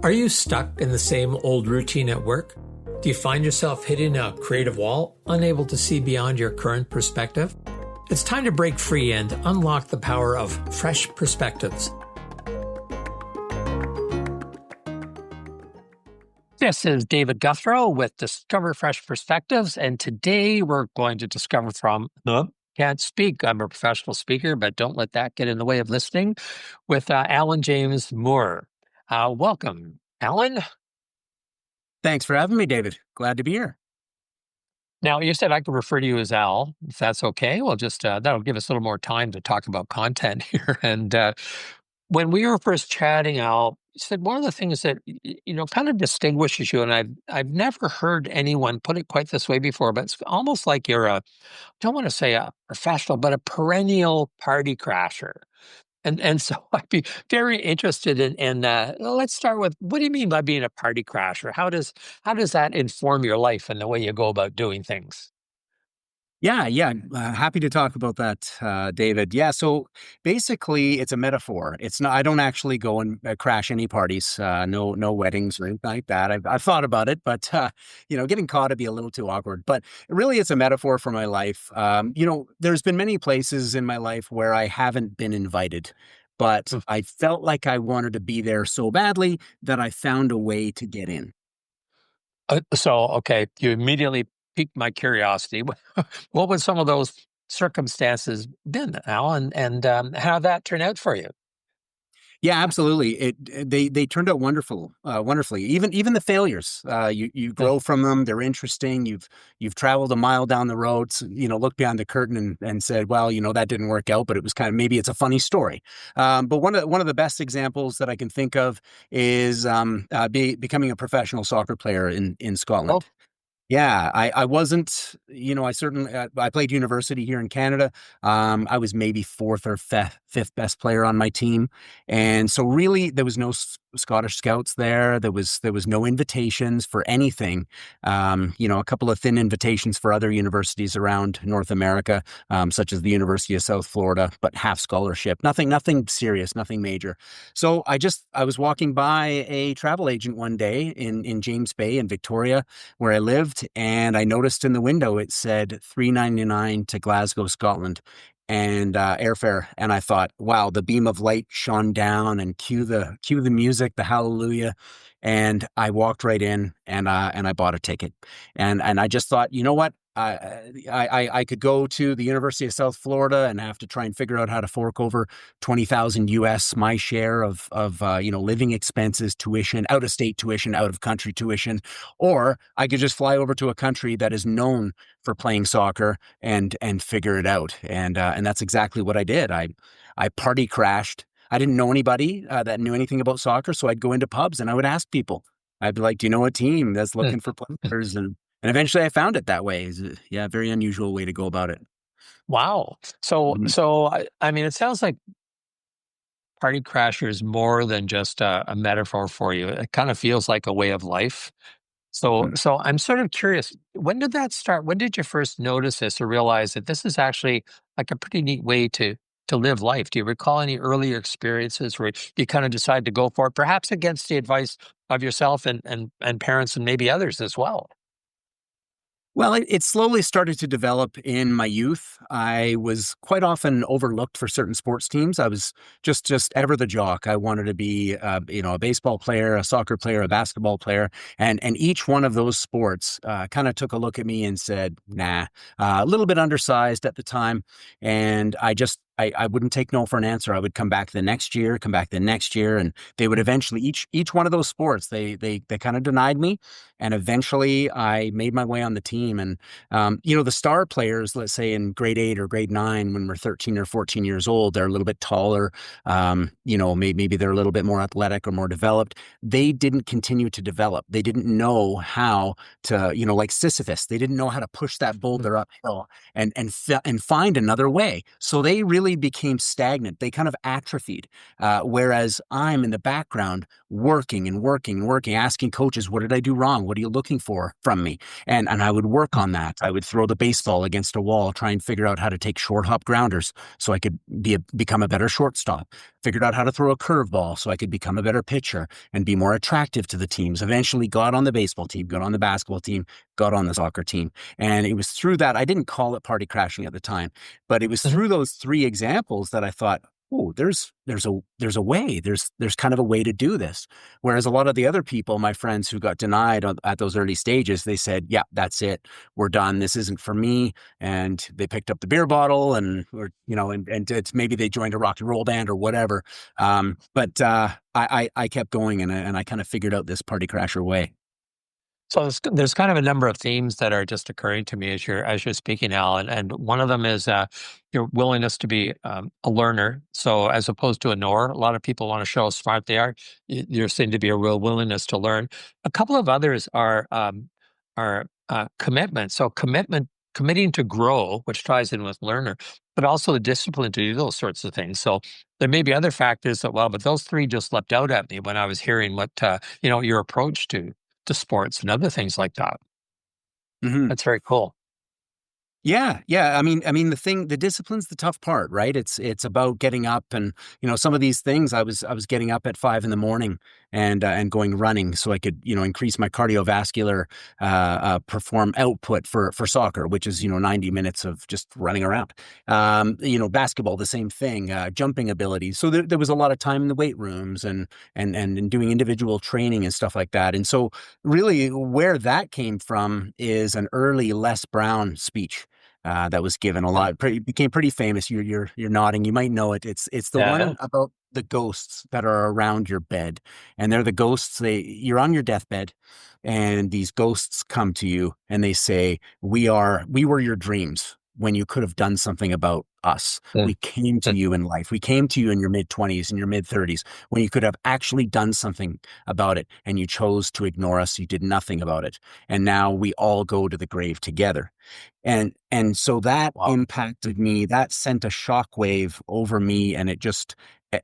Are you stuck in the same old routine at work? Do you find yourself hitting a creative wall, unable to see beyond your current perspective? It's time to break free and unlock the power of fresh perspectives. This is David Gouthro with Discover Fresh Perspectives, and today we're going to discover from can't speak. I'm a professional speaker, but don't let that get in the way of listening, with Allan James Moore. Welcome, Allan. Thanks for having me, David. Glad to be here. Now, you said I could refer to you as Al, if that's okay. Well, just that'll give us a little more time to talk about content here. And when we were first chatting, Al, you said one of the things that kind of distinguishes you, and I've never heard anyone put it quite this way before, but it's almost like you're I don't want to say a professional, but a perennial party crasher. And so I'd be very interested in let's start with, what do you mean by being a party crasher? How does that inform your life and the way you go about doing things? Yeah. Happy to talk about that, David. Yeah. So basically, it's a metaphor. It's not. I don't actually go and crash any parties. No weddings or anything like that. I've thought about it, but getting caught would be a little too awkward. But really, it's a metaphor for my life. There's been many places in my life where I haven't been invited, but I felt like I wanted to be there so badly that I found a way to get in. Okay, you immediately piqued my curiosity. What would some of those circumstances been, Al, and how that turn out for you? Yeah, absolutely. They turned out wonderfully. Even the failures, you Yeah. grow from them. They're interesting. You've traveled a mile down the road, looked beyond the curtain and said, well, that didn't work out, but it was maybe it's a funny story. But one of the best examples that I can think of is becoming a professional soccer player in Oh, Scotland. Yeah, I wasn't, I certainly, I played university here in Canada. I was maybe fourth or fifth best player on my team. And so really there was no Scottish scouts there. There was no invitations for anything. A couple of thin invitations for other universities around North America, such as the University of South Florida, but half scholarship, nothing serious, nothing major. So I was walking by a travel agent one day in James Bay in Victoria, where I lived, and I noticed in the window it said $3.99 to Glasgow, Scotland, and airfare. And I thought, wow, the beam of light shone down, and cue the music, the hallelujah. And I walked right in, and I bought a ticket, and I just thought, you know what? I could go to the University of South Florida and have to try and figure out how to fork over 20,000 US, my share of living expenses, tuition, out of state tuition, out of country tuition, or I could just fly over to a country that is known for playing soccer and figure it out. And that's exactly what I did. I party crashed. I didn't know anybody that knew anything about soccer, so I'd go into pubs and I would ask people. I'd be like, "Do you know a team that's looking for players?" And eventually I found it that way. Yeah, very unusual way to go about it. wow. So, Mhm. I mean, it sounds like party crasher is more than just a metaphor for you. It kind of feels like a way of life. So, Mhm. I'm sort of curious. When did that start? When did you first notice this or realize that this is actually like a pretty neat way to live life? Do you recall any earlier experiences where you kind of decide to go for it, perhaps against the advice of yourself and parents and maybe others as well? Well, it slowly started to develop in my youth. I was quite often overlooked for certain sports teams. I was just ever the jock. I wanted to be, a baseball player, a soccer player, a basketball player, and each one of those sports kind of took a look at me and said, "Nah." A little bit undersized at the time, and I wouldn't take no for an answer. I would come back the next year, and they would eventually each one of those sports they kind of denied me, and eventually I made my way on the team. And the star players, let's say in grade 8 or grade 9, when we're 13 or 14 years old, they're a little bit taller. Maybe they're a little bit more athletic or more developed. They didn't continue to develop. They didn't know how to, like Sisyphus, they didn't know how to push that boulder uphill and find another way. So they really really became stagnant. They kind of atrophied. Whereas I'm in the background working and working and working, asking coaches, what did I do wrong? What are you looking for from me? And I would work on that. I would throw the baseball against a wall, try and figure out how to take short hop grounders so I could become a better shortstop. Figured out how to throw a curveball so I could become a better pitcher and be more attractive to the teams. Eventually got on the baseball team, got on the basketball team, got on the soccer team. And it was through that, I didn't call it party crashing at the time, but it was Mhm. through those three examples that I thought, oh, there's a way. There's kind of a way to do this. Whereas a lot of the other people, my friends who got denied at those early stages, they said, yeah, that's it. We're done. This isn't for me. And they picked up the beer bottle and it's maybe they joined a rock and roll band or whatever. But I kept going and I kind of figured out this party crasher way. So there's kind of a number of themes that are just occurring to me as you're speaking, Al, and one of them is your willingness to be a learner. So as opposed to a knower, a lot of people want to show how smart they are. There seems to be a real willingness to learn. A couple of others are commitment. So committing to grow, which ties in with learner, but also the discipline to do those sorts of things. So there may be other factors that but those three just leapt out at me when I was hearing what your approach to sports and other things like that. Mhm. That's very cool. Yeah, yeah. The discipline's the tough part, right? It's about getting up, and some of these things. I was getting up at 5 in the morning and going running so I could increase my cardiovascular perform output for soccer, which is 90 minutes of just running around. Basketball, the same thing. Jumping abilities. So there was a lot of time in the weight rooms and doing individual training and stuff like that. And so really, where that came from is an early Les Brown speech that was given a lot. Became pretty famous. You're nodding. You might know it. It's the Yeah, one yeah. about the ghosts that are around your bed, and they're the ghosts. You're on your deathbed, and these ghosts come to you and they say, we were your dreams when you could have done something about us. Mm, We came to mm. you in life. We came to you in your mid 20s and your mid 30s when you could have actually done something about it, and you chose to ignore us. You did nothing about it, and now we all go to the grave together. And so that Wow. impacted me. That sent a shockwave over me, and it just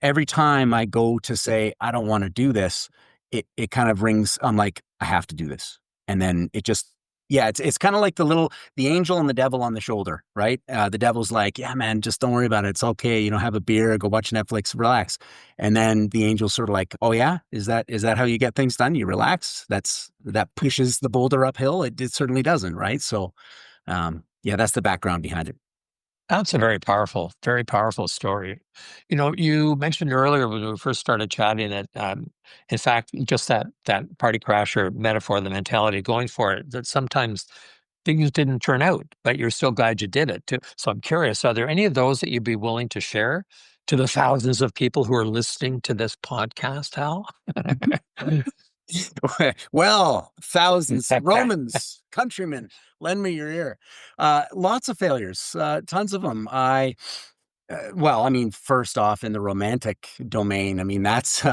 every time I go to say I don't want to do this, it kind of rings. I'm like, I have to do this, and then it just yeah, it's kind of like the angel and the devil on the shoulder, right? The devil's like, yeah, man, just don't worry about it. It's okay, have a beer, go watch Netflix, relax. And then the angel's sort of like, oh yeah, is that how you get things done? You relax. That pushes the boulder uphill. It certainly doesn't, right? So yeah, that's the background behind it. That's a very powerful story. You mentioned earlier when we first started chatting that, in fact, just that party crasher metaphor, the mentality going for it, that sometimes things didn't turn out, but you're still glad you did it too. So I'm curious, are there any of those that you'd be willing to share to the thousands of people who are listening to this podcast, Hal? Well, thousands, Romans, countrymen, lend me your ear. Lots of failures, tons of them. Well, I mean, first off, in the romantic domain, I mean, that's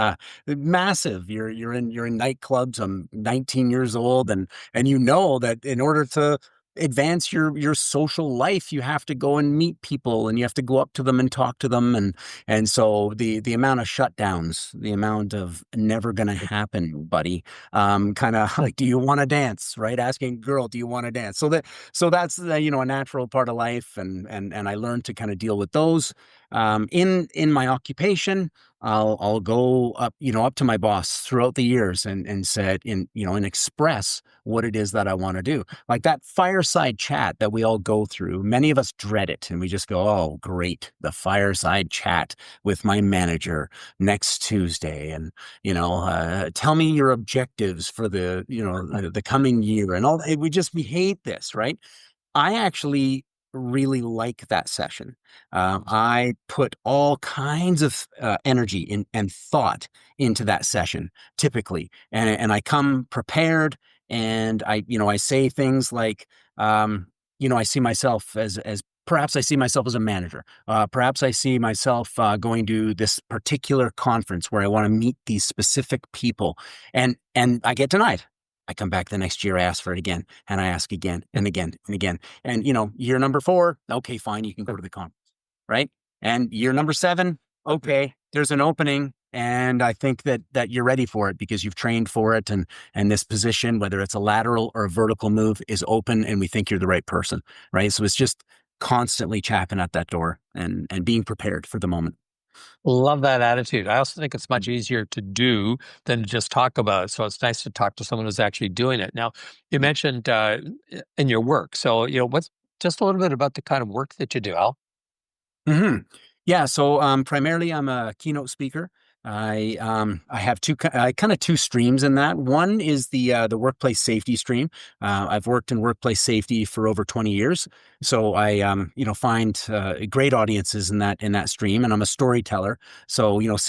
massive. You're in nightclubs. I'm 19 years old, and you know that in order to advance your social life, you have to go and meet people, and you have to go up to them and talk to them, and so the amount of shutdowns, the amount of never gonna happen, buddy. Kind of like, do you want to dance? Right? Asking a girl, do you want to dance? So that's a natural part of life, and I learned to kind of deal with those. In my occupation, I'll go up to my boss throughout the years and said and express what it is that I want to do. Like that fireside chat that we all go through. Many of us dread it, and we just go, "Oh, great, the fireside chat with my manager next Tuesday," and tell me your objectives for the coming year and all. We hate this, right? I actually really like that session. I put all kinds of energy and thought into that session, typically, and I come prepared, and I say things like, I see myself as perhaps I see myself as a manager. Perhaps I see myself going to this particular conference where I want to meet these specific people, and I get denied. I come back the next year, I ask for it again, and I ask again and again and again. And year number 4, okay, fine, you can go to the conference, right? And year number 7, okay, there's an opening. And I think that you're ready for it because you've trained for it, and this position, whether it's a lateral or a vertical move, is open, and we think you're the right person, right? So it's just constantly chapping at that door and being prepared for the moment. Love that attitude. I also think it's much easier to do than to just talk about it. So it's nice to talk to someone who's actually doing it. Now, you mentioned in your work. So, what's just a little bit about the kind of work that you do, Al? Hmm. Yeah, so primarily I'm a keynote speaker. I have kind of two streams in that. One is the workplace safety stream. I've worked in workplace safety for over 20 years, so I find great audiences in that stream, and I'm a storyteller. So these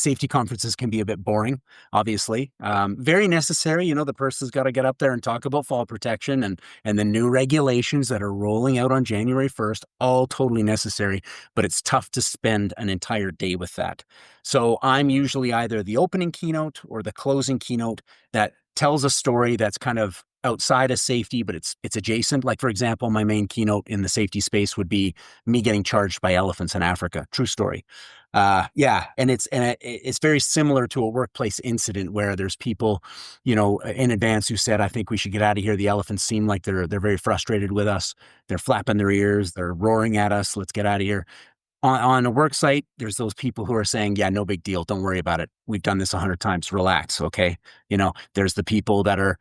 safety conferences can be a bit boring, obviously. Very necessary. The person's got to get up there and talk about fall protection and the new regulations that are rolling out on January 1st. All totally necessary, but it's tough to spend an entire day with that. So I'm usually either the opening keynote or the closing keynote that tells a story that's kind of outside of safety, but it's adjacent. Like, for example, my main keynote in the safety space would be me getting charged by elephants in Africa. True story. Yeah, and it's very similar to a workplace incident where there's people, in advance who said, "I think we should get out of here. The elephants seem like they're very frustrated with us. They're flapping their ears. They're roaring at us. Let's get out of here." On a work site, there's those people who are saying, yeah, no big deal. Don't worry about it. We've done this 100 times. Relax. Okay. There's the people that are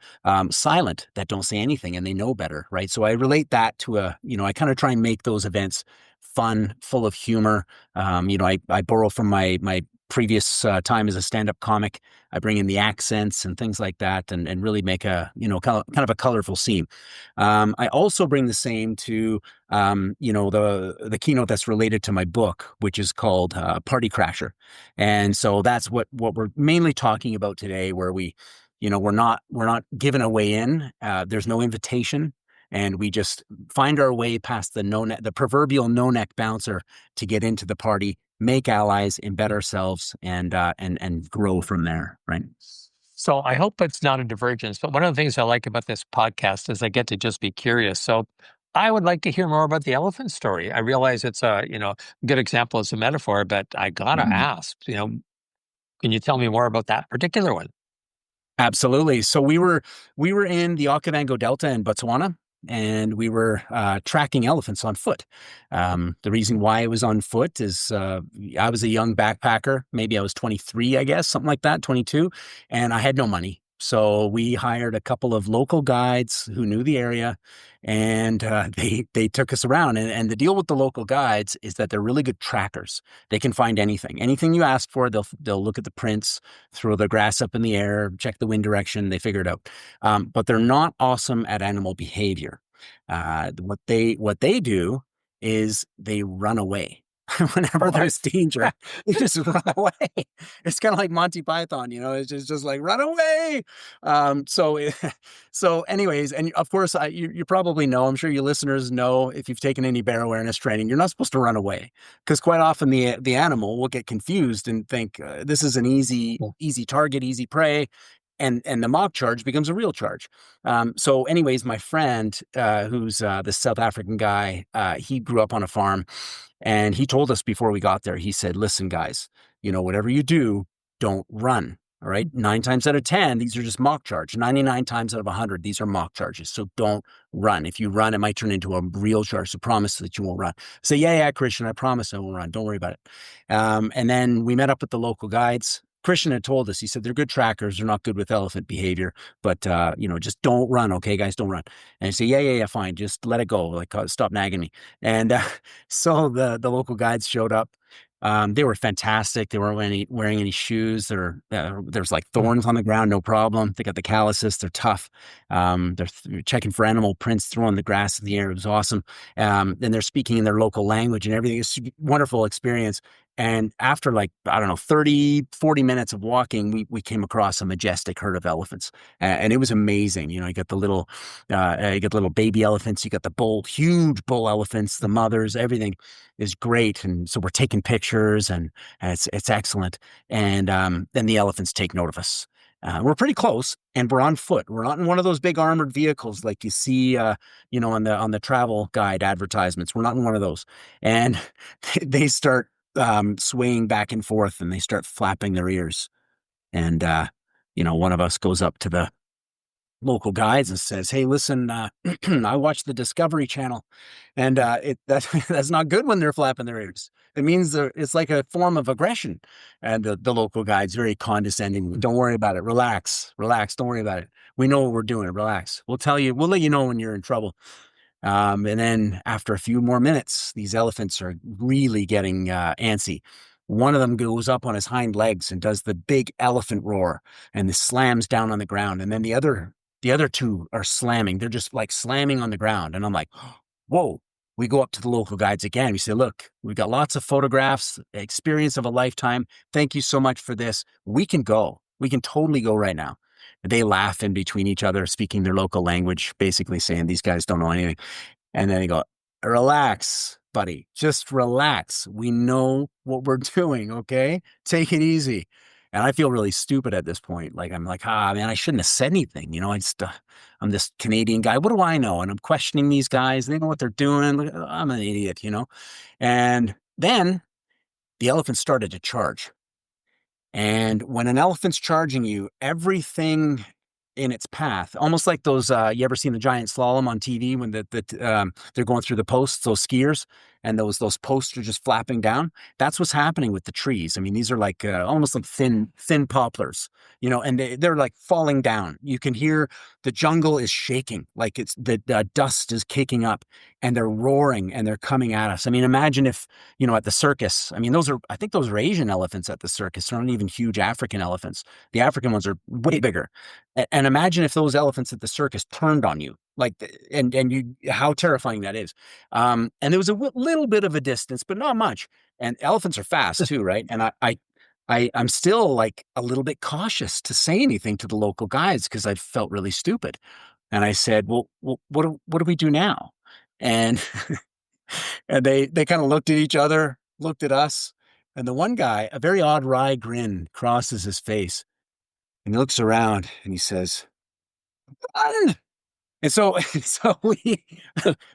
silent, that don't say anything, and they know better. Right. So I relate that to I kind of try and make those events fun, full of humor. I borrow from my previous time as a stand-up comic. I bring in the accents and things like that, and really make a, kind of a colorful scene. I also bring the same to the keynote that's related to my book, which is called Party Crasher. And so that's what we're mainly talking about today, where we're not given a way in. There's no invitation. And we just find our way past the proverbial no neck bouncer to get into the party, make allies, embed ourselves, and grow from there. Right. So I hope it's not a divergence, but one of the things I like about this podcast is I get to just be curious. So I would like to hear more about the elephant story. I realize it's a good example as a metaphor, but I gotta ask, can you tell me more about that particular one? Absolutely. So we were in the Okavango Delta in Botswana, and we were tracking elephants on foot. The reason why I was on foot is I was a young backpacker. Maybe I was 23, I guess, something like that, 22, and I had no money. So we hired a couple of local guides who knew the area, and they took us around. And the deal with the local guides is that they're really good trackers. They can find anything you ask for. They'll look at the prints, throw the grass up in the air, check the wind direction. They figure it out. But they're not awesome at animal behavior. What they do is they run away. Whenever What? there's danger, they just run away. It's kind of like Monty Python, it's just like run away. So, so anyways, and of course, you probably know. I'm sure your listeners know, if you've taken any bear awareness training, you're not supposed to run away, because quite often the animal will get confused and think this is an easy target, easy prey, and the mock charge becomes a real charge. So anyways, my friend, who's the South African guy, he grew up on a farm, and he told us before we got there, he said, listen, guys, whatever you do, don't run. All right. 9 times out of 10, these are just mock charge. 99 times out of 100, these are mock charges. So don't run. If you run, it might turn into a real charge. So promise that you won't run. Say, yeah, Christian, I promise I won't run. Don't worry about it. And then we met up with the local guides. Christian had told us, he said, they're good trackers. They're not good with elephant behavior, but, just don't run. Okay, guys, don't run. And I say, yeah, fine. Just let it go. Like, stop nagging me. And so the local guides showed up. They were fantastic. They weren't wearing any shoes. There's like thorns on the ground, no problem. They got the calluses. They're tough. They're checking for animal prints, throwing the grass in the air. It was awesome. And they're speaking in their local language and everything. It's a wonderful experience. And after, like, I don't know, 30, 40 minutes of walking, we came across a majestic herd of elephants. And it was amazing. You got the little baby elephants, you got the huge bull elephants, the mothers, everything is great. And so we're taking pictures, and it's excellent. And then the elephants take note of us. We're pretty close, and we're on foot. We're not in one of those big armored vehicles like you see, on the travel guide advertisements. We're not in one of those. And they start swaying back and forth, and they start flapping their ears. And one of us goes up to the local guides and says, "Hey, listen, I watch the Discovery Channel, and that's not good when they're flapping their ears. It means it's like a form of aggression." And the local guide's very condescending. "Don't worry about it. Relax, relax. Don't worry about it. We know what we're doing. Relax. We'll tell you. We'll let you know when you're in trouble." And then after a few more minutes, these elephants are really getting antsy. One of them goes up on his hind legs and does the big elephant roar, and this slams down on the ground. And then the other two are slamming. They're just like slamming on the ground. And I'm like, whoa. We go up to the local guides again. We say, "Look, we've got lots of photographs, experience of a lifetime. Thank you so much for this. We can go. We can totally go right now." They laugh in between each other, speaking their local language, basically saying these guys don't know anything. And then they go, "Relax, buddy. Just relax. We know what we're doing, okay? Take it easy." And I feel really stupid at this point. Like, I'm like, man, I shouldn't have said anything. I'm this Canadian guy. What do I know? And I'm questioning these guys. They know what they're doing. Like, I'm an idiot. And then the elephant started to charge. And when an elephant's charging you, everything in its path, almost like those, you ever seen the giant slalom on TV when they're going through the posts, those skiers, and those posts are just flapping down? That's what's happening with the trees. I mean, these are like almost like thin poplars, and they're like falling down. You can hear the jungle is shaking, like it's the dust is kicking up, and they're roaring and they're coming at us. I mean, imagine if, at the circus. I mean, I think those are Asian elephants at the circus. They're not even huge African elephants. The African ones are way bigger. And imagine if those elephants at the circus turned on you, like, and you, how terrifying that is. And there was a little bit of a distance, but not much. And elephants are fast too, right? And I'm still like a little bit cautious to say anything to the local guides because I felt really stupid. And I said, "Well, what do we do now?" And and they kind of looked at each other, looked at us, and the one guy, a very odd wry grin crosses his face, and he looks around and he says, "Run!" And so, so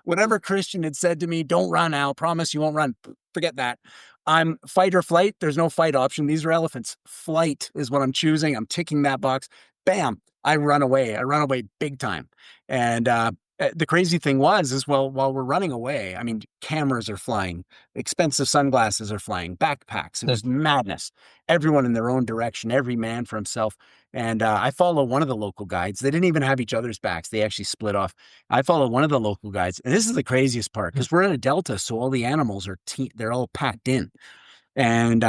whatever Christian had said to me, "Don't run, Al, promise you won't run." Forget that. I'm fight or flight. There's no fight option. These are elephants. Flight is what I'm choosing. I'm ticking that box. Bam. I run away. I run away big time. And the crazy thing is, well, while we're running away, I mean, cameras are flying, expensive sunglasses are flying, backpacks. It was madness. Everyone in their own direction, every man for himself. And I follow one of the local guides. They didn't even have each other's backs. They actually split off. I follow one of the local guides. And this is the craziest part because we're in a delta. So all the animals they're all packed in. And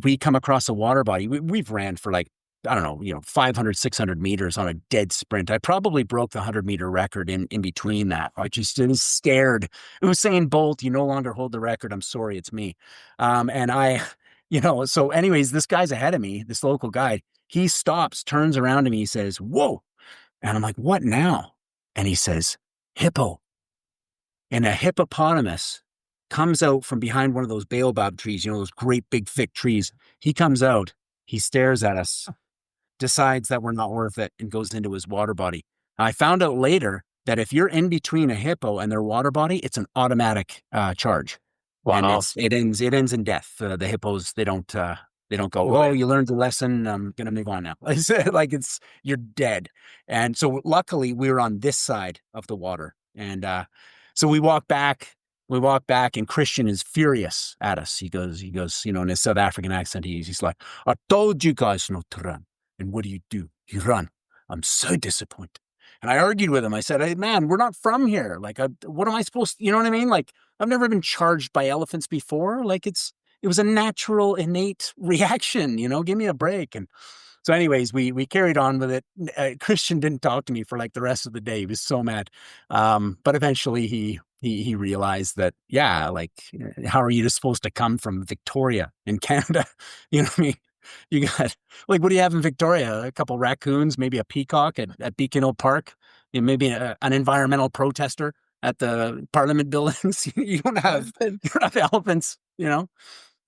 we come across a water body. We've ran for like, I don't know, 500, 600 meters on a dead sprint. I probably broke the 100-meter record in between that. I just was scared. Usain Bolt, you no longer hold the record. I'm sorry, it's me. And so anyways, this guy's ahead of me, this local guide. He stops, turns around to me, he says, "Whoa." And I'm like, "What now?" And he says, "Hippo." And a hippopotamus comes out from behind one of those baobab trees, those great big thick trees. He comes out, he stares at us, decides that we're not worth it, and goes into his water body. I found out later that if you're in between a hippo and their water body, it's an automatic charge, and Wow. it ends in death. The hippos, they don't go, "Oh, you learned the lesson. I'm gonna move on now." I said, like, you're dead. And so luckily we were on this side of the water, and so we walk back. We walk back, and Christian is furious at us. He goes, in his South African accent, he's like, "I told you guys not to run. And what do? You run. I'm so disappointed." And I argued with him. I said, "Hey, man, we're not from here. Like, what am I supposed to, you know what I mean? Like, I've never been charged by elephants before. Like, it was a natural, innate reaction, give me a break." And so anyways, we carried on with it. Christian didn't talk to me for like the rest of the day. He was so mad. But eventually he realized that, yeah, like, how are you just supposed to come from Victoria in Canada? You know what I mean? You got, like, what do you have in Victoria? A couple raccoons, maybe a peacock at Beacon Hill Park, maybe an environmental protester at the Parliament buildings. You don't have elephants.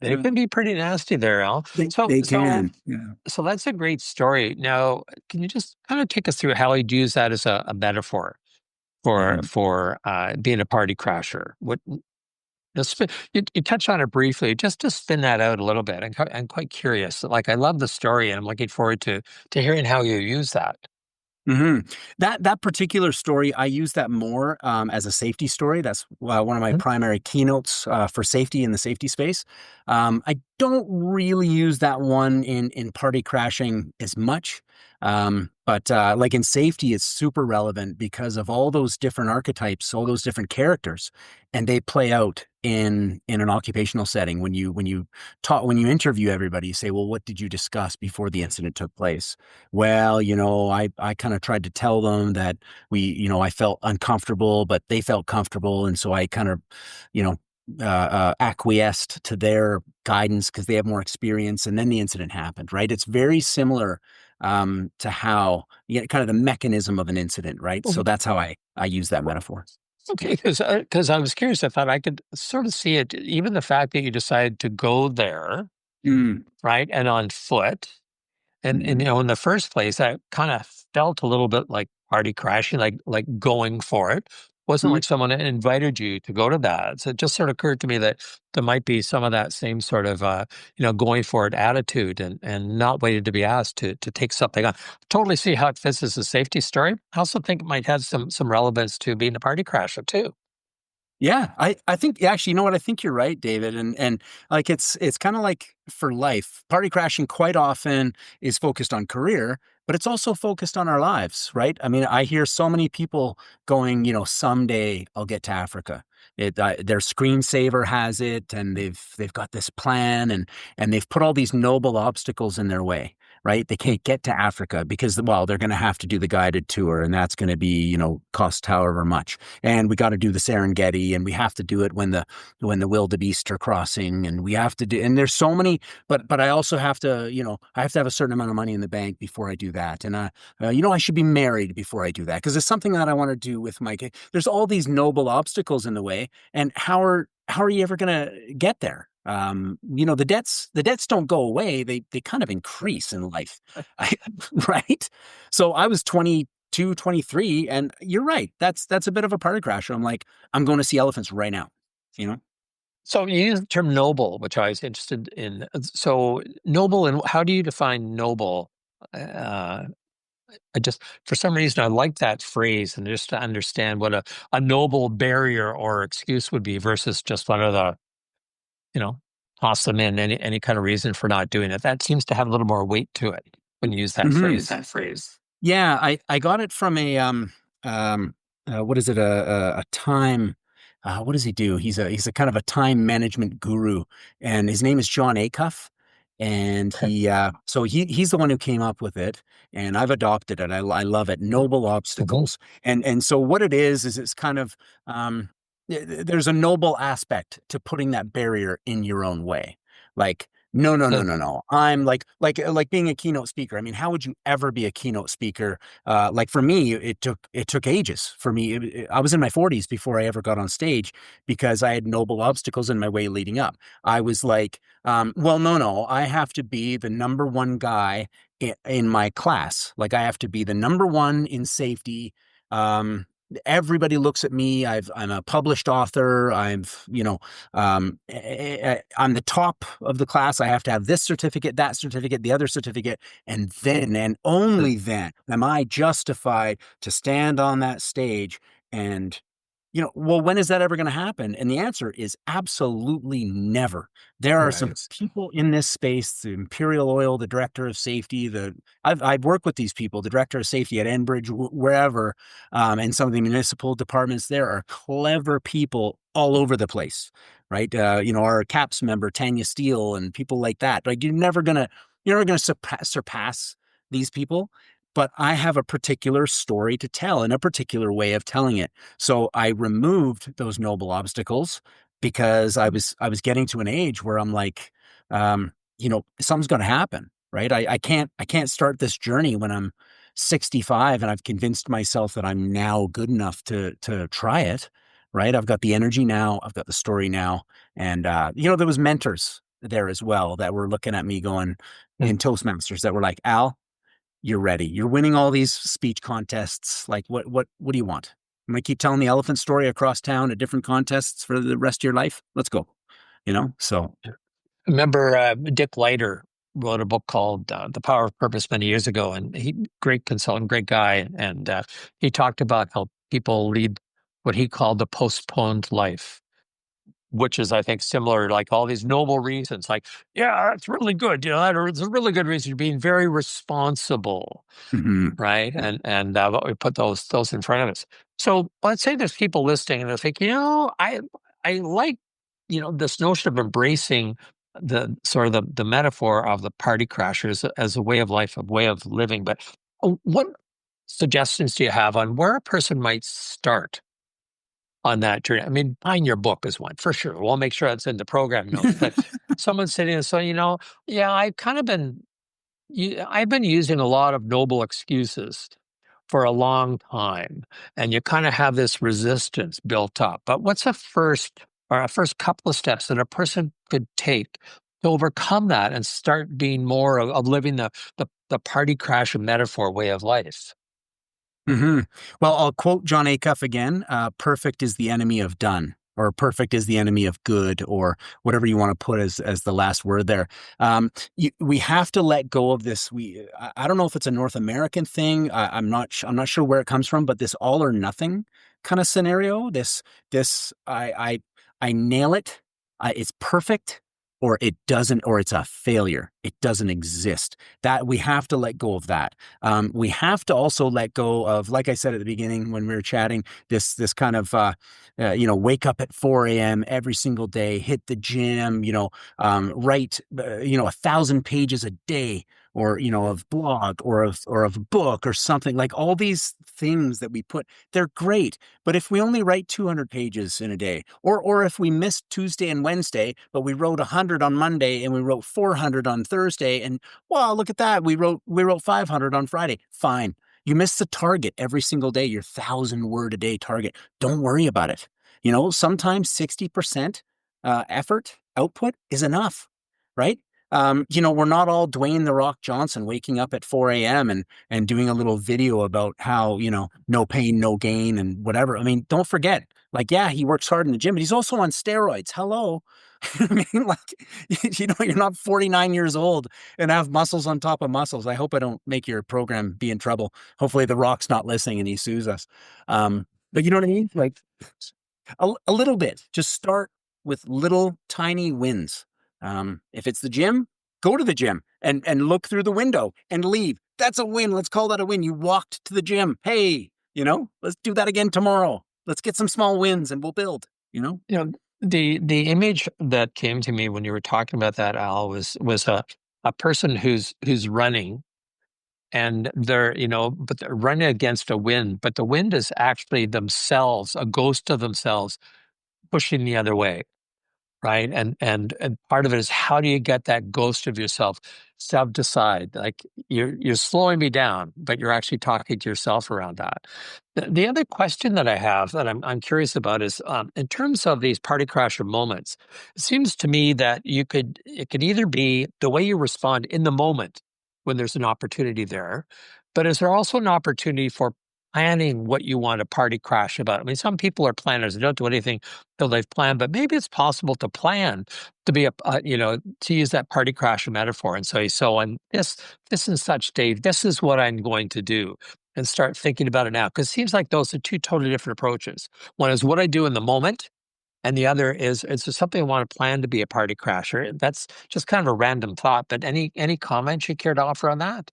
They can be pretty nasty there, Al. So They so can. Yeah. so that's a great story. Now, can you just kind of take us through how you'd use that as a metaphor for Mhm. being a party crasher? What you touched on it briefly, just to spin that out a little bit. I'm quite curious. Like, I love the story, and I'm looking forward to hearing how you use that. That particular story, I use that more as a safety story. That's one of my Mhm. primary keynotes for safety in the safety space. I don't really use that one in party crashing as much, but like in safety, it's super relevant because of all those different archetypes, all those different characters, and they play out in an occupational setting. When you interview everybody, you say, "Well, what did you discuss before the incident took place?" Well, I kind of tried to tell them that I felt uncomfortable, but they felt comfortable. And so I kind of, you know, acquiesced to their guidance because they have more experience. And then the incident happened, right? It's very similar to how, kind of the mechanism of an incident, right? So that's how I use that metaphor. Okay, because I was curious. I thought I could sort of see it. Even the fact that you decided to go there, Mm, right, and on foot. And mhm, in the first place, I kinda felt a little bit like party crashing, like going for it. Wasn't mhm. like someone invited you to go to that. So it just sort of occurred to me that there might be some of that same sort of, going for it attitude and not waiting to be asked to take something on. Totally see how it fits as a safety story. I also think it might have some relevance to being a party crasher too. Yeah, I think actually, you know what? I think you're right, David. And like it's kind of like for life. Party crashing quite often is focused on career, but it's also focused on our lives, right? I mean, I hear so many people going, someday I'll get to Africa. Their screensaver has it, and they've got this plan, and they've put all these noble obstacles in their way. Right? They can't get to Africa because, well, they're going to have to do the guided tour, and that's going to be, cost however much, and we got to do the Serengeti, and we have to do it when the wildebeest are crossing, and we have to do, and there's so many, but I also have to, I have to have a certain amount of money in the bank before I do that, and I should be married before I do that because it's something that I want to do with my kid. There's all these noble obstacles in the way, and how are you ever going to get there? The debts don't go away; they kind of increase in life, right? So I was 22, 23, and you're right. That's a bit of a party crasher. I'm like, I'm going to see elephants right now. You know? So you use the term noble, which I was interested in. So noble, and how do you define noble? Uh, I just, for some reason, I like that phrase, and just to understand what a noble barrier or excuse would be versus just one of the, you know, toss them in any kind of reason for not doing it. That seems to have a little more weight to it when you use that Hmm. phrase. Yeah, I got it from um what is it a time what does he do? He's a kind of a time management guru, and his name is John Acuff, and Okay. he's the one who came up with it, and I've adopted it. I love it. Noble Mhm. obstacles, and so what it is it's kind of there's a noble aspect to putting that barrier in your own way, like. No, no, no, Uh, no, no. I'm like being a keynote speaker. I mean, how would you ever be a keynote speaker? Like for me, it took ages for me. I was in my 40s before I ever got on stage because I had noble obstacles in my way leading up. I was like, well, no, no, I have to be the number one guy in my class. Like I have to be the number one in safety. Um, Everybody looks at me. I'm a published author. I'm the top of the class. I have to have this certificate, that certificate, the other certificate, and then and only then am I justified to stand on that stage and well, when is that ever going to happen? And the answer is absolutely never. There are some right. people in this space, the Imperial Oil, the director of safety, I've worked with these people, the director of safety at Enbridge, wherever, and some of the municipal departments. There are clever people all over the place, right? Our CAPS member, Tanya Steele, and people like that. Like you're never gonna surpass these people. But I have a particular story to tell and a particular way of telling it. So I removed those noble obstacles because I was getting to an age where I'm like, something's going to happen, right? I can't start this journey when I'm 65 and I've convinced myself that I'm now good enough to try it, right? I've got the energy now, I've got the story now, and there was mentors. there as well that were looking at me going Mm. in Toastmasters that were like, Al, you're ready. You're winning all these speech contests. Like, what do you want? I'm gonna keep telling the elephant story across town at different contests for the rest of your life. Let's go. So Remember, Dick Leiter wrote a book called The Power of Purpose many years ago, and great consultant, great guy, and he talked about how people lead what he called the postponed life, which is, I think, similar, like all these noble reasons, like, yeah, it's really good, it's a really good reason. You're being very responsible, mhm. right? And but we put those in front of us. So let's say there's people listening and they think, I like, this notion of embracing the sort of the metaphor of the party crashers as a way of life, a way of living. But what suggestions do you have on where a person might start on that journey? I mean, buying your book is one for sure. We'll make sure that's in the program notes. But someone sitting and saying, yeah, I've been using a lot of noble excuses for a long time, and you kind of have this resistance built up. But what's a first couple of steps that a person could take to overcome that and start being more of living the party crash metaphor way of life? hmm Well, I'll quote John Acuff again. Perfect is the enemy of done, or perfect is the enemy of good, or whatever you want to put as the last word there. We have to let go of this. I don't know if it's a North American thing. I'm not sure where it comes from, but this all or nothing kind of scenario. I nail it. It's perfect. Or it doesn't, or it's a failure. It doesn't exist. That we have to let go of that. We have to also let go of, like I said at the beginning when we were chatting, this kind of wake up at 4 a.m. every single day, hit the gym, write 1,000 pages a day, or of blog or of a book or something. Like all these things that we put, they're great. But if we only write 200 pages in a day, or if we missed Tuesday and Wednesday, but we wrote 100 on Monday and we wrote 400 on Thursday, and wow, look at that, we wrote 500 on Friday. Fine. You missed the target every single day, your 1,000 word a day target. Don't worry about it. Sometimes 60% effort output is enough, right? We're not all Dwayne the Rock Johnson waking up at 4 a.m. and doing a little video about how, no pain, no gain and whatever. I mean, don't forget, like, yeah, he works hard in the gym, but he's also on steroids. Hello. I mean, like, you're not 49 years old and have muscles on top of muscles. I hope I don't make your program be in trouble. Hopefully the Rock's not listening and he sues us. But you know what I mean? Like a little bit, just start with little tiny wins. If it's the gym, go to the gym and look through the window and leave. That's a win. Let's call that a win. You walked to the gym. Hey, let's do that again tomorrow. Let's get some small wins and we'll build, you know? You know, the image that came to me when you were talking about that, Al, was a person who's running, and but they're running against a wind, but the wind is actually themselves, a ghost of themselves pushing the other way. Right. And part of it is, how do you get that ghost of yourself shoved aside? Like, you're slowing me down, but you're actually talking to yourself around that. The other question that I have that I'm curious about is, in terms of these party crasher moments, it seems to me that it could either be the way you respond in the moment when there's an opportunity there, but is there also an opportunity for planning what you want to party crash about? I mean, some people are planners; they don't do anything till they've planned, but maybe it's possible to plan to be to use that party crasher metaphor and say, so on this and such day, this is what I'm going to do, and start thinking about it now. Because it seems like those are two totally different approaches. One is what I do in the moment, and the other is there something I want to plan to be a party crasher. That's just kind of a random thought, but any comments you care to offer on that?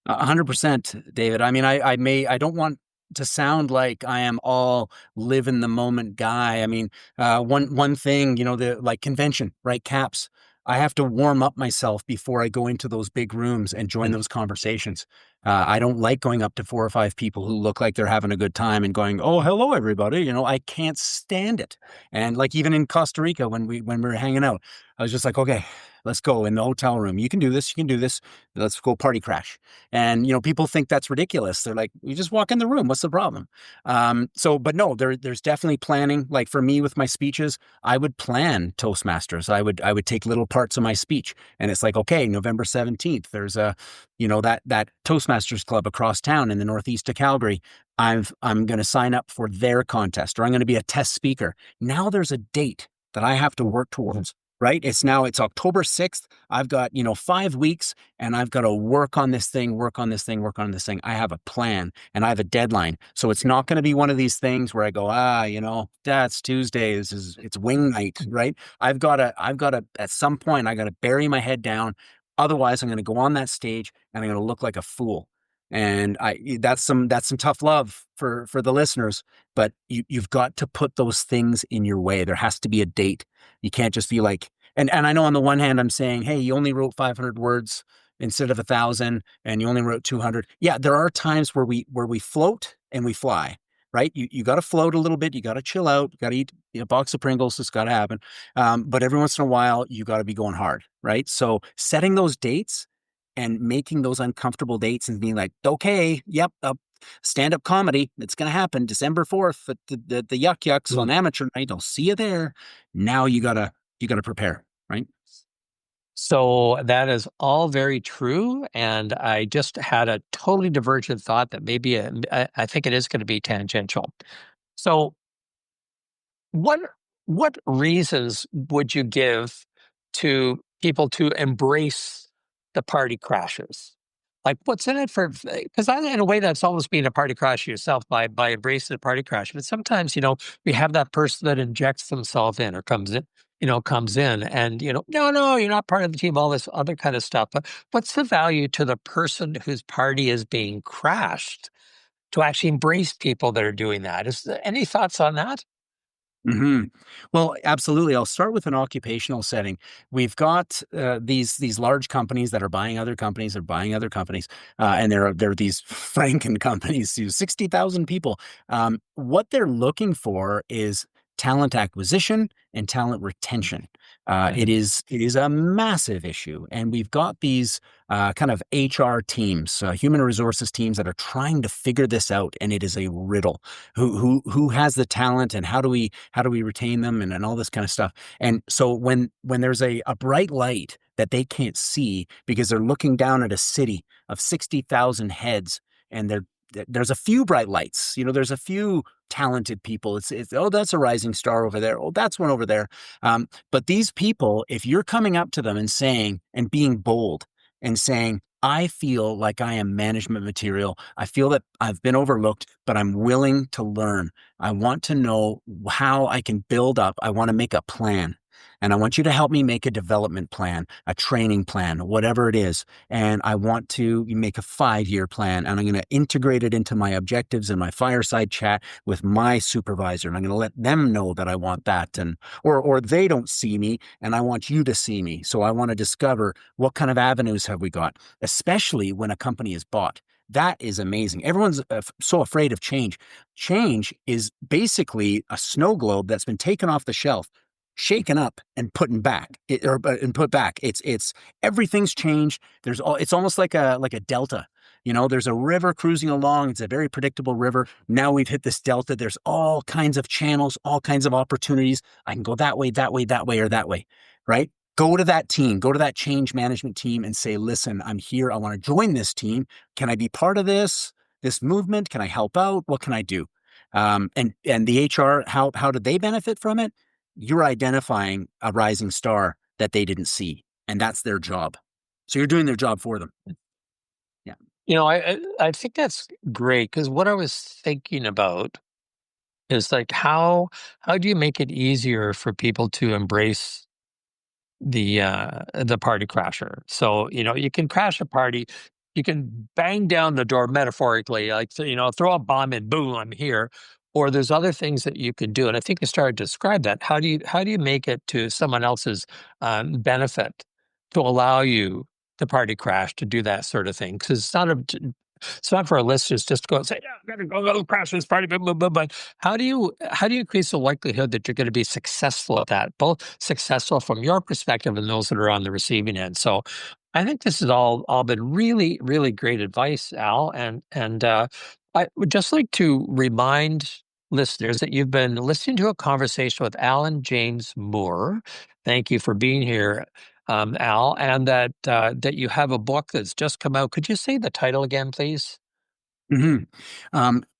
100%, David. I mean, I don't want to sound like I am all live in the moment guy. I mean, one thing, the like convention, right? Caps. I have to warm up myself before I go into those big rooms and join Mm. those conversations. I don't like going up to 4 or 5 people who look like they're having a good time and going, "Oh, hello, everybody." I can't stand it. And like even in Costa Rica when we were hanging out, I was just like, okay. Let's go in the hotel room. You can do this. You can do this. Let's go party crash. And, people think that's ridiculous. They're like, you just walk in the room. What's the problem? But no, there's definitely planning. Like for me with my speeches, I would plan Toastmasters. I would take little parts of my speech, and it's like, okay, November 17th, there's that Toastmasters club across town in the northeast of Calgary. I'm going to sign up for their contest, or I'm going to be a test speaker. Now there's a date that I have to work towards, right? It's October 6th. I've got, 5 weeks, and I've got to work on this thing, work on this thing, work on this thing. I have a plan and I have a deadline. So it's not going to be one of these things where I go, that's Tuesday. It's wing night, right? I've got to, at some point, I got to bury my head down. Otherwise, I'm going to go on that stage and I'm going to look like a fool. And that's some tough love for the listeners, but you've got to put those things in your way. There has to be a date. You can't just be like, and I know on the one hand I'm saying, hey, you only wrote 500 words instead of 1,000, and you only wrote 200. Yeah, there are times where we float and we fly, right? You got to float a little bit. You got to chill out. You got to eat a box of Pringles. It's got to happen. But every once in a while, you got to be going hard, right? So setting those dates and making those uncomfortable dates and being like, okay, yep, stand-up comedy, it's going to happen December 4th at the Yuck Yucks on Amateur Night. I'll see you there. Now you gotta prepare, right? So that is all very true. And I just had a totally divergent thought that maybe I think it is going to be tangential. So what what reasons would you give to people to embrace the party crashes? Like, what's in it for? Because in a way, that's almost being a party crash yourself by embracing the party crash. But sometimes, we have that person that injects themselves in or comes in, and no, you're not part of the team. All this other kind of stuff. But what's the value to the person whose party is being crashed to actually embrace people that are doing that? Is there any thoughts on that? Hmm. Well, absolutely. I'll start with an occupational setting. We've got these large companies that are buying other companies, they're buying other companies, and there are these Franken companies, 60,000 people. What they're looking for is talent acquisition and talent retention. It is a massive issue, and we've got these kind of HR teams, human resources teams that are trying to figure this out, and it is a riddle. Who has the talent, and how do we retain them, and all this kind of stuff. And so when there's a bright light that they can't see because they're looking down at a city of 60,000 heads, and there's a few bright lights, there's a few talented people. It's oh, that's a rising star over there. Oh, that's one over there. But these people, if you're coming up to them and saying, and being bold and saying, I feel like I am management material. I feel that I've been overlooked, but I'm willing to learn. I want to know how I can build up. I want to make a plan. And I want you to help me make a development plan, a training plan, whatever it is. And I want to make a 5-year plan. And I'm going to integrate it into my objectives in my fireside chat with my supervisor. And I'm going to let them know that I want that. Or they don't see me and I want you to see me. So I want to discover what kind of avenues have we got, especially when a company is bought. That is amazing. Everyone's so afraid of change. Change is basically a snow globe that's been taken off the shelf, shaken up, and put back. It's everything's changed. It's almost like a delta. There's a river cruising along. It's a very predictable river. Now we've hit this delta. There's all kinds of channels, all kinds of opportunities. I can go that way, that way, that way, or that way, right? Go to that team, go to that change management team and say, listen, I'm here. I want to join this team. Can I be part of this movement? Can I help out? What can I do? And the HR, how do they benefit from it? You're identifying a rising star that they didn't see, and that's their job. So you're doing their job for them. Yeah. I think that's great because what I was thinking about is like how do you make it easier for people to embrace the party crasher? So, you can crash a party, you can bang down the door metaphorically, like, so, throw a bomb and boom, I'm here. Or there's other things that you can do. And I think you started to describe that. How do you make it to someone else's benefit to allow you the party crash to do that sort of thing? Because it's not It's not for our listeners just to go and say, "Yeah, I'm going to go crash this party." But how do you increase the likelihood that you're going to be successful at that, both successful from your perspective and those that are on the receiving end? So, I think this has all been really really great advice, Al, and I would just like to remind listeners that you've been listening to a conversation with Allan James Moore. Thank you for being here, Al, and that you have a book that's just come out. Could you say the title again, please? Mhm.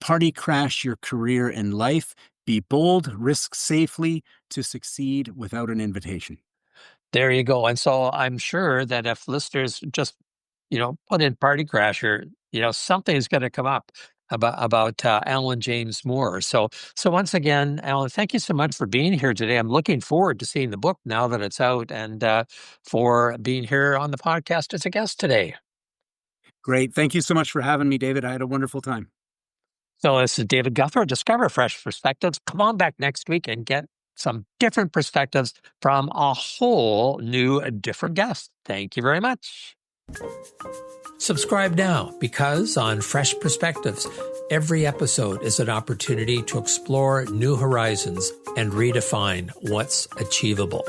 Party crash your career and life. Be bold, risk safely to succeed without an invitation. There you go. And so I'm sure that if listeners just, put in party crasher, something is going to come up about Allan James Moore. So once again, Alan, thank you so much for being here today. I'm looking forward to seeing the book now that it's out, and for being here on the podcast as a guest today. Great. Thank you so much for having me, David. I had a wonderful time. So this is David Gouthro. Discover fresh perspectives. Come on back next week and get some different perspectives from a whole new, different guest. Thank you very much. Subscribe now, because on Fresh Perspectives, every episode is an opportunity to explore new horizons and redefine what's achievable.